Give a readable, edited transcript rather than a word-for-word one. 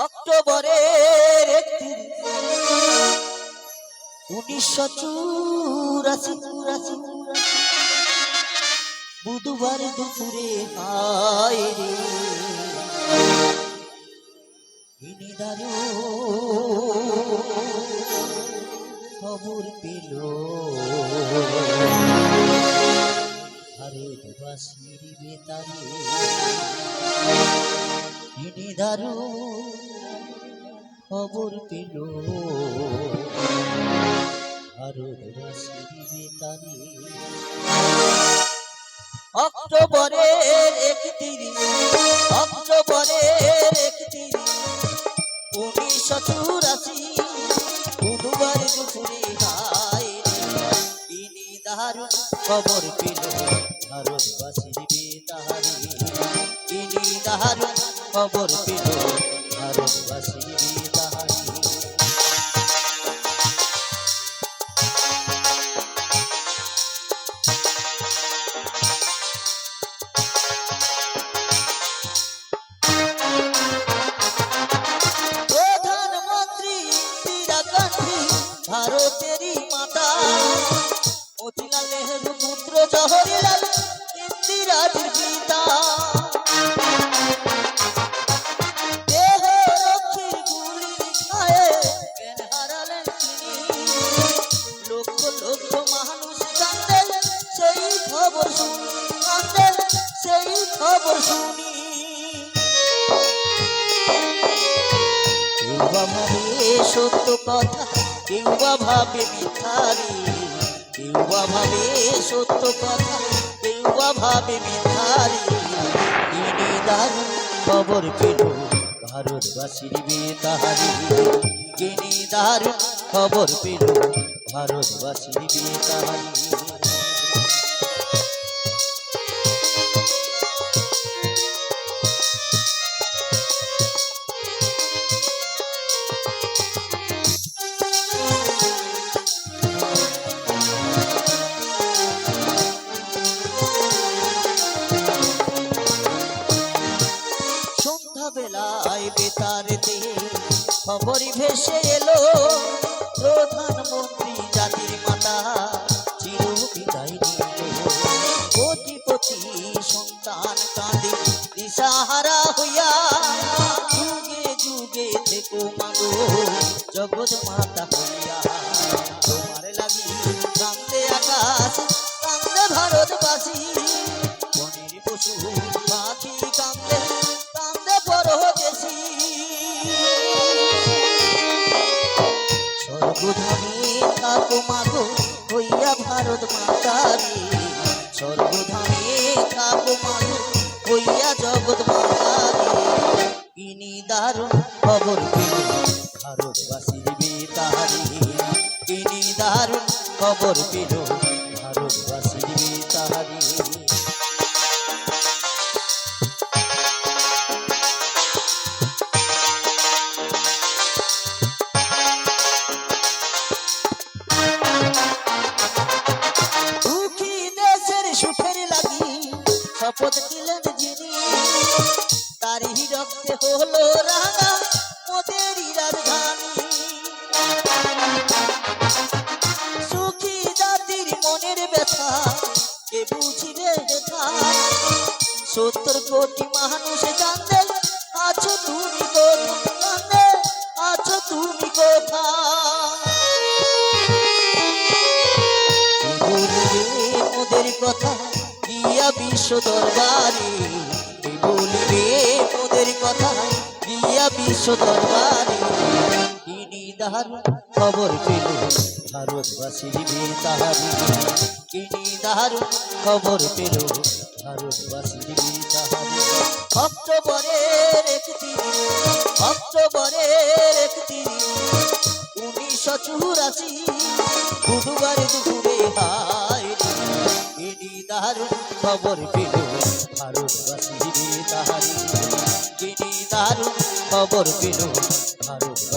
অক্টোবরের 1984 বুধবার দুপুরে হায় রে নিদারু খবর পেল ভারতবাসীর বেতারে নিদারু খবর পেল ভারতবাসীর বেতারে অক্টোবরের 1984 বুধবার দুপুরে হায় ইনি দারুণ খবর পেল ভারতবাসীর বেতারে ইনি দারুণ খবর পেল ভারতবাসীর বেতারে ভারতেরই মাতা মতিলাল নেহরু পুত্র জওহরলাল ইন্দিরার পিতা দেহ রক্ষীর গুলি খায়ে জ্ঞান হারালেন তিনি লক্ষ লক্ষ মানুষ কাঁদেন সেই খবর শুনি কাঁদেন সেই খবর শুনি সত্য কথা কেউ বা ভাবে মিথ্যারি কেউ বা ভাবে সত্য কথা কেউ বা ভাবে মিথ্যারি ইনি দারুণ খবর পেল ভারতবাসীর বেতারে ইনি দারুণ খবর পেল ভারতবাসীর বেতারে বেলায় বেতারেতে খবর ভেসে এলো প্রধানমন্ত্রী জাতির মাতা চির বিদায় নিল কোটিপতি সন্তান কাঁদে দিশাহারা হইয়া যুগে যুগে থেকো মাগো জগৎ মাতা হইয়া তোমার লাগি কান্দে আকাশ কান্দে ভারতবাসী বনের পশু পাখি কান্দে সর্বধামে থাকো মাগো হইয়া ভারত মাতারে সর্বধামে থাকো মাগো হইয়া জগৎ মাতারে ইনি দারুণ খবর পেল ভারতবাসীর বেতারে ইনি দারুণ খবর পেল ভারতবাসীর বেতারে সুখের লাগি শপথ দিলেন যিনি তারই রক্তে হলো রাঙা মোদেরই রাজধানী সুখী জাতির মনের ব্যথা কে বুঝিবে ব্যথা 70 কোটি মানুষ জানতে আছো তুমি কোথায় আছো তুমি কোথায় মোদের কথা গিয়া বিশ্ব দরবারে বলিবে মোদের কথা গিয়া বিশ্ব দরবারে ইনি দারুণ খবর পেল ভারতবাসীর বেতারে ইনি দারুণ খবর পেল ভারতবাসীর বেতারে অক্টোবরের 1984 বুধবার দুপুরে হায় ইনি দারুণ খবর পেল ভারতবাসীর বেতারে ইনি দারুণ খবর পেল ভারত